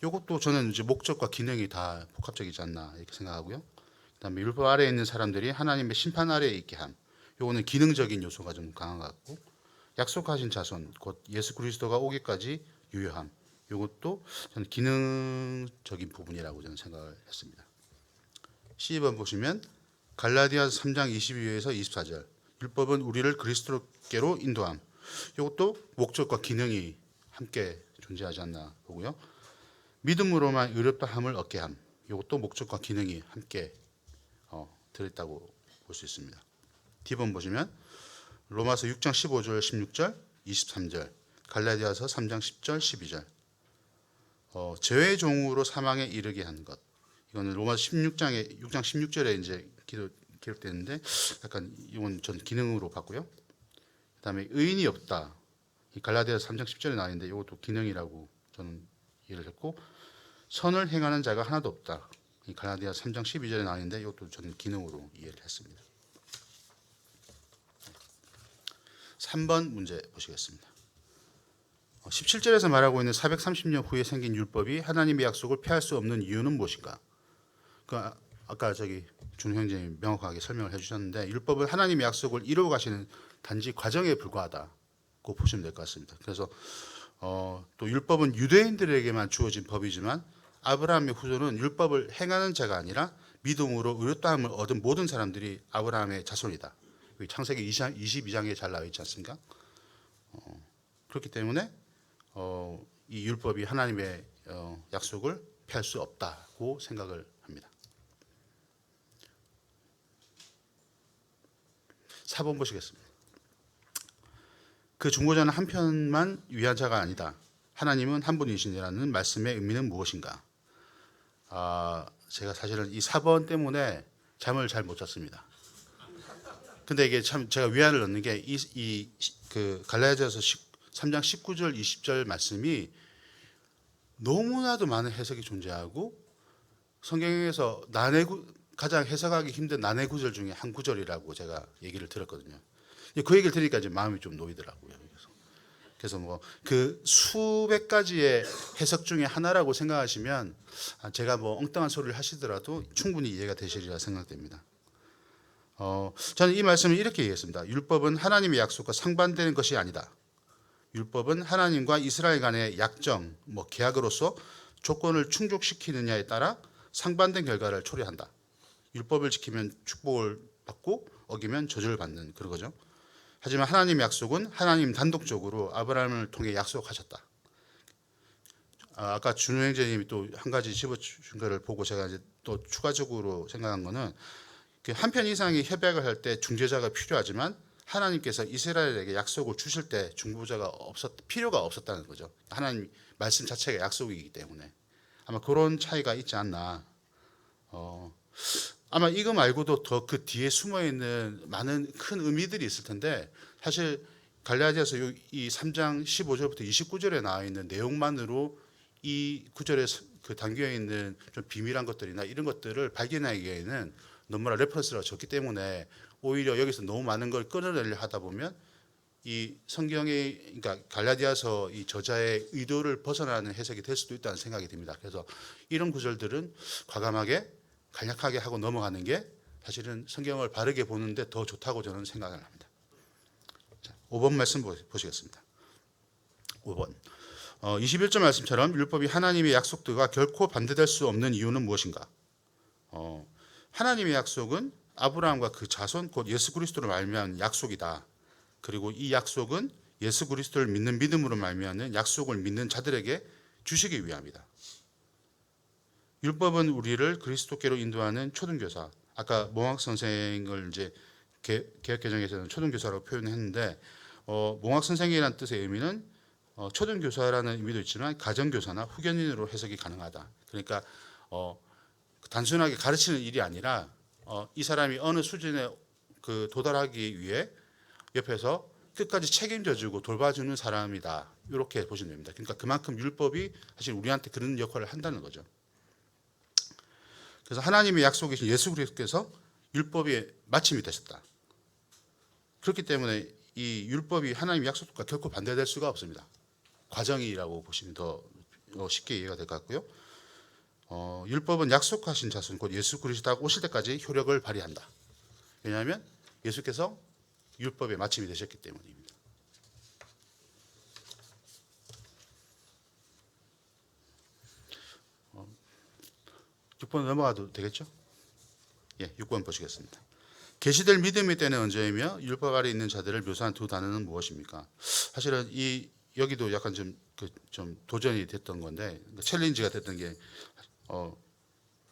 이것도 저는 이제 목적과 기능이 다 복합적이지 않나 이렇게 생각하고요. 그다음에 율법 아래에 있는 사람들이 하나님의 심판 아래에 있게 함. 요거는 기능적인 요소가 좀 강한 것 같고 약속하신 자손 곧 예수 그리스도가 오기까지 유효함. 이것도 저는 기능적인 부분이라고 저는 생각을 했습니다. C번 보시면 갈라디아서 3장 22에서 24절 율법은 우리를 그리스도께로 인도함. 이것도 목적과 기능이 함께 존재하지 않나 보고요. 믿음으로만 의롭다 함을 얻게 함. 이것도 목적과 기능이 함께 들어있다고 볼 수 있습니다. D번 보시면 로마서 6장 15절 16절 23절 갈라디아서 3장 10절 12절 죄의 종으로 사망에 이르게 한 것. 이거는 로마서 16장에 6장 16절에 이제 기록되는데 약간 이건 전 기능으로 봤고요. 그다음에 의인이 없다. 이 갈라디아서 3장 10절에 나와 있는데 이것도 기능이라고 저는 이해를 했고 선을 행하는 자가 하나도 없다. 이 갈라디아서 3장 12절에 나와 있는데 이것도 저는 기능으로 이해를 했습니다. 3번 문제 보시겠습니다. 17절에서 말하고 있는 430년 후에 생긴 율법이 하나님의 약속을 피할 수 없는 이유는 무엇인가? 아까 준호 형제님 명확하게 설명을 해주셨는데 율법은 하나님의 약속을 이루어 가시는 단지 과정에 불과하다고 보시면 될 것 같습니다. 그래서 또 율법은 유대인들에게만 주어진 법이지만 아브라함의 후손은 율법을 행하는 자가 아니라 믿음으로 의롭다함을 얻은 모든 사람들이 아브라함의 자손이다. 창세기 22장에 잘 나와 있지 않습니까? 그렇기 때문에 이 율법이 하나님의 약속을 피할 수 없다고 생각을 합니다. 4번 보시겠습니다. 그 중보자는 한 편만 위한 자가 아니다. 하나님은 한 분이시라는 말씀의 의미는 무엇인가? 제가 사실은 이 4번 때문에 잠을 잘 못 잤습니다. 근데 이게 참 제가 위안을 얻는 게 그 갈라디아서 3장 19절 20절 말씀이 너무나도 많은 해석이 존재하고 성경에서 가장 해석하기 힘든 난해 구절 중에 한 구절이라고 제가 얘기를 들었거든요. 그 얘기를 들으니까 이제 마음이 좀 놓이더라고요. 그래서 뭐 그 수백 가지의 해석 중에 하나라고 생각하시면 제가 뭐 엉뚱한 소리를 하시더라도 충분히 이해가 되시리라 생각됩니다. 저는 이 말씀을 이렇게 얘기했습니다. 율법은 하나님의 약속과 상반되는 것이 아니다. 율법은 하나님과 이스라엘 간의 약정, 뭐 계약으로서 조건을 충족시키느냐에 따라 상반된 결과를 초래한다. 율법을 지키면 축복을 받고 어기면 저주를 받는 그런 거죠. 하지만 하나님의 약속은 하나님 단독적으로 아브라함을 통해 약속하셨다. 아까 준우 형제님이 또 한 가지 집어준 거를 보고 제가 이제 또 추가적으로 생각한 거는 한 편 이상의 협약을 할 때 중재자가 필요하지만 하나님께서 이스라엘에게 약속을 주실 때 중보자가 필요가 없었다는 거죠. 하나님 말씀 자체가 약속이기 때문에 아마 그런 차이가 있지 않나. 아마 이거 말고도 더 그 뒤에 숨어 있는 많은 큰 의미들이 있을 텐데 사실 갈라디아서 이 3장 15절부터 29절에 나와 있는 내용만으로 이 구절에 그 담겨 있는 좀 비밀한 것들이나 이런 것들을 발견하기에는 너무나 레퍼런스가 적기 때문에 오히려 여기서 너무 많은 걸 끊어내려 하다 보면 이 성경의 그러니까 갈라디아서 이 저자의 의도를 벗어나는 해석이 될 수도 있다는 생각이 듭니다. 그래서 이런 구절들은 과감하게 간략하게 하고 넘어가는 게 사실은 성경을 바르게 보는데 더 좋다고 저는 생각을 합니다. 자, 5번 말씀 보시겠습니다. 5번 21절 말씀처럼 율법이 하나님의 약속들과 결코 반대될 수 없는 이유는 무엇인가? 하나님의 약속은 아브라함과 그 자손 곧 예수 그리스도로 말미암은 약속이다. 그리고 이 약속은 예수 그리스도를 믿는 믿음으로 말미암는 약속을 믿는 자들에게 주시기 위함이다. 율법은 우리를 그리스도께로 인도하는 초등교사. 아까 몽학 선생을 이제 개혁개정에서는 초등교사라고 표현했는데 몽학 선생이라는 뜻의 의미는 초등교사라는 의미도 있지만 가정교사나 후견인으로 해석이 가능하다. 그러니까 단순하게 가르치는 일이 아니라 이 사람이 어느 수준에 그 도달하기 위해 옆에서 끝까지 책임져주고 돌봐주는 사람이다. 이렇게 보시면 됩니다. 그러니까 그만큼 율법이 사실 우리한테 그런 역할을 한다는 거죠. 그래서 하나님의 약속이신 예수 그리스도께서 율법이 마침이 되셨다. 그렇기 때문에 이 율법이 하나님의 약속과 결코 반대될 수가 없습니다. 과정이라고 보시면 더 쉽게 이해가 될 것 같고요. 율법은 약속하신 자손 곧 예수 그리스도가 오실 때까지 효력을 발휘한다. 왜냐하면 예수께서 율법의 마침이 되셨기 때문입니다. 6번 넘어가도 되겠죠? 예, 6번 보시겠습니다. 계시될 믿음의 때는 언제이며 율법 아래 있는 자들을 묘사한 두 단어는 무엇입니까? 사실은 여기도 약간 좀 도전이 됐던 건데 챌린지가 됐던 게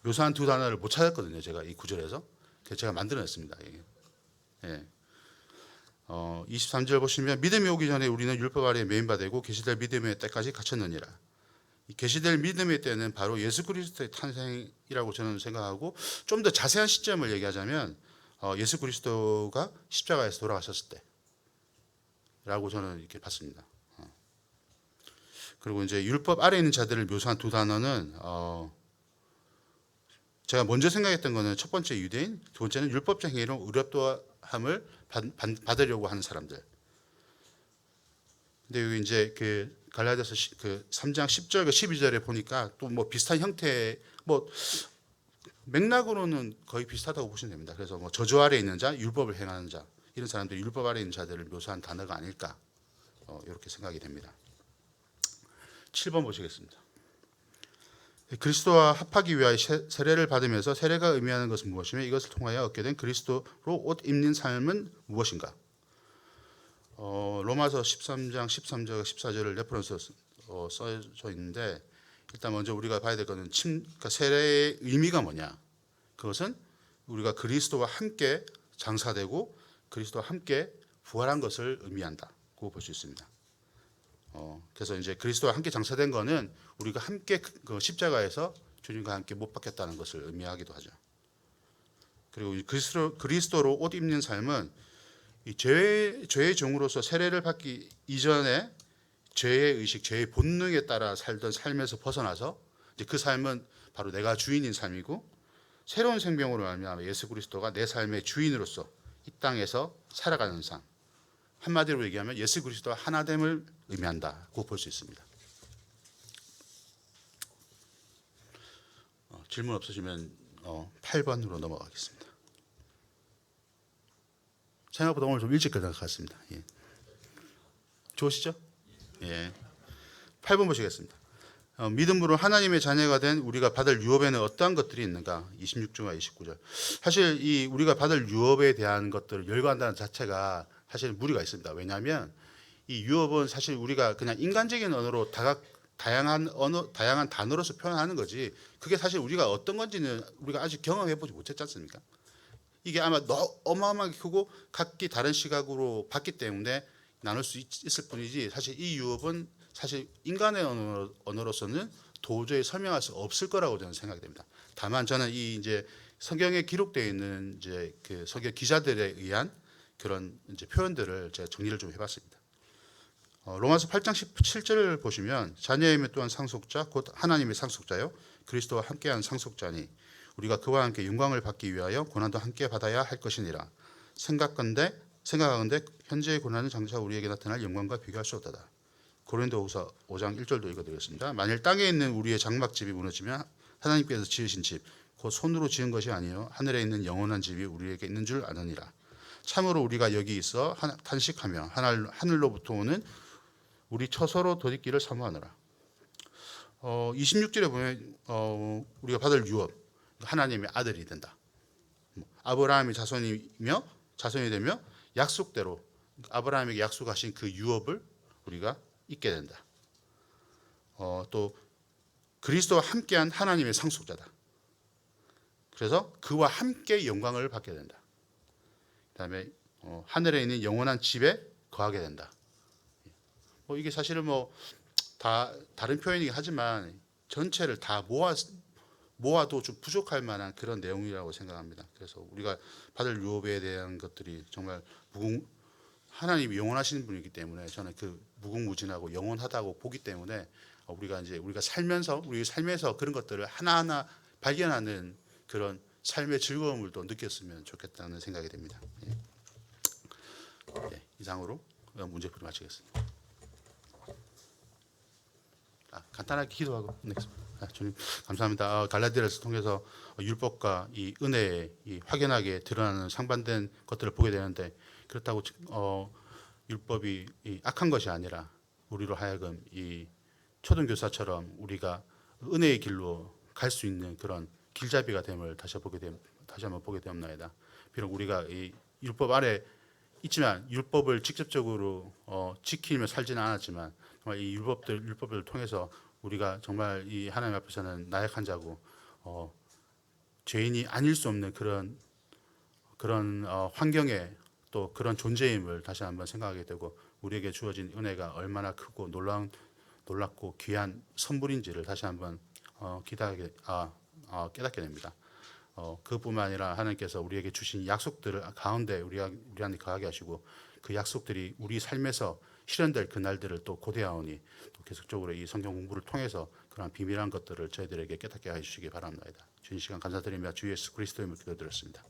묘사한 두 단어를 못 찾았거든요. 제가 이 구절에서 그래서 제가 만들어냈습니다. 예. 23절 보시면 믿음이 오기 전에 우리는 율법 아래 매인바 되고 계시될 믿음의 때까지 갇혔느니라. 이 계시될 믿음의 때는 바로 예수 그리스도의 탄생이라고 저는 생각하고 좀 더 자세한 시점을 얘기하자면 예수 그리스도가 십자가에서 돌아가셨을 때라고 저는 이렇게 봤습니다. 그리고 이제 율법 아래 있는 자들을 묘사한 두 단어는 제가 먼저 생각했던 거는 첫 번째 유대인, 두 번째는 율법적 행위로 의롭도함을 받으려고 하는 사람들. 근데 여기 이제 그 갈라디아서 그 3장 10절, 12절에 보니까 또 뭐 비슷한 형태, 뭐 맥락으로는 거의 비슷하다고 보시면 됩니다. 그래서 뭐 저주 아래 있는 자, 율법을 행하는 자, 이런 사람들이 율법 아래 있는 자들을 묘사한 단어가 아닐까 이렇게 생각이 됩니다. 7번 보시겠습니다. 그리스도와 합하기 위하여 세례를 받으면서 세례가 의미하는 것은 무엇이며 이것을 통하여 얻게 된 그리스도로 옷 입는 삶은 무엇인가? 로마서 13장 13절 14절을 레퍼런스로 써져 있는데 일단 먼저 우리가 봐야 될 것은 그러니까 세례의 의미가 뭐냐? 그것은 우리가 그리스도와 함께 장사되고 그리스도와 함께 부활한 것을 의미한다고 볼 수 있습니다. 그래서 이제 그리스도와 함께 장사된 거는 우리가 함께 그 십자가에서 주님과 함께 못 박혔다는 것을 의미하기도 하죠. 그리고 그리스도로 옷 입는 삶은 이 죄의 종으로서 세례를 받기 이전에 죄의 의식, 죄의 본능에 따라 살던 삶에서 벗어나서 이제 그 삶은 바로 내가 주인인 삶이고 새로운 생명으로 말미암아 예수 그리스도가 내 삶의 주인으로서 이 땅에서 살아가는 삶. 한마디로 얘기하면 예수 그리스도와 하나됨을 의미한다고 볼 수 있습니다. 질문 없으시면 8번으로 넘어가겠습니다. 생각보다 오늘 좀 일찍 끝날 것 같습니다. 예. 좋으시죠? 예. 8번 보시겠습니다. 믿음으로 하나님의 자녀가 된 우리가 받을 유업에는 어떠한 것들이 있는가? 26절과 29절. 사실 이 우리가 받을 유업에 대한 것들을 열거한다는 자체가 사실 무리가 있습니다. 왜냐하면 이 유업은 사실 우리가 그냥 인간적인 언어로 다양한 단어로서 표현하는 거지. 그게 사실 우리가 어떤 건지는 우리가 아직 경험해보지 못했지 않습니까? 이게 아마 어마어마하게 크고 각기 다른 시각으로 봤기 때문에 나눌 수 있을 뿐이지 사실 이 유업은 사실 인간의 언어로서는 도저히 설명할 수 없을 거라고 저는 생각이 됩니다. 다만 저는 이 이제 성경에 기록되어 있는 이제 그 성경 기자들에 의한 그런 이제 표현들을 제가 정리를 좀 해봤습니다. 로마서 8장 17절을 보시면 자녀이면 또한 상속자 곧 하나님의 상속자요 그리스도와 함께한 상속자니 우리가 그와 함께 영광을 받기 위하여 고난도 함께 받아야 할 것이니라. 생각하건대 현재의 고난은 장차 우리에게 나타날 영광과 비교할 수 없다다. 고린도후서 5장 1절도 읽어드리겠습니다. 만일 땅에 있는 우리의 장막집이 무너지면 하나님께서 지으신 집 곧 손으로 지은 것이 아니요 하늘에 있는 영원한 집이 우리에게 있는 줄 아느니라. 참으로 우리가 여기 있어 탄식하며 하늘로부터 오는 우리 처소로 도입기를 사모하노라. 26절에 보면 우리가 받을 유업 하나님의 아들이 된다. 아브라함의 자손이 되며 약속대로 아브라함에게 약속하신 그 유업을 우리가 잊게 된다. 또 그리스도와 함께한 하나님의 상속자다. 그래서 그와 함께 영광을 받게 된다. 그다음에 하늘에 있는 영원한 집에 거하게 된다. 이게 사실은 다 다른 표현이긴 하지만 전체를 다 모아도 좀 부족할 만한 그런 내용이라고 생각합니다. 그래서 우리가 받을 유업에 대한 것들이 정말 하나님이 영원하신 분이기 때문에 저는 그 무궁무진하고 영원하다고 보기 때문에 우리가 삶에서 그런 것들을 하나하나 발견하는 그런 삶의 즐거움을 또 느꼈으면 좋겠다는 생각이 됩니다. 이상으로 문제풀이 마치겠습니다. 간단하게 기도하고 끝내겠습니다. 주님 감사합니다. 갈라디아서 통해서 율법과 이 은혜의 이 확연하게 드러나는 상반된 것들을 보게 되는데 그렇다고 율법이 이 악한 것이 아니라 우리로 하여금 이 초등교사처럼 우리가 은혜의 길로 갈 수 있는 그런 길잡이가 됨을 다시 한번 보게 되었나이다. 비록 우리가 이 율법 아래 있지만 율법을 직접적으로 지키며 살지는 않았지만 정말 이 율법을 통해서 우리가 정말 이 하나님 앞에서는 나약한 자고 죄인이 아닐 수 없는 그런 환경에 또 그런 존재임을 다시 한번 생각하게 되고 우리에게 주어진 은혜가 얼마나 크고 놀랍고 귀한 선물인지를 다시 한번 깨닫게 됩니다. 그뿐만 아니라 하나님께서 우리에게 주신 약속들 가운데 우리 안에 거하게 하시고 그 약속들이 우리 삶에서 실현될 그날들을 또 고대하오니 또 계속적으로 이 성경 공부를 통해서 그런 비밀한 것들을 저희들에게 깨닫게 해주시기 바랍니다. 주님 시간 감사드리며 주 예수 그리스도의 이름으로 기도드렸습니다.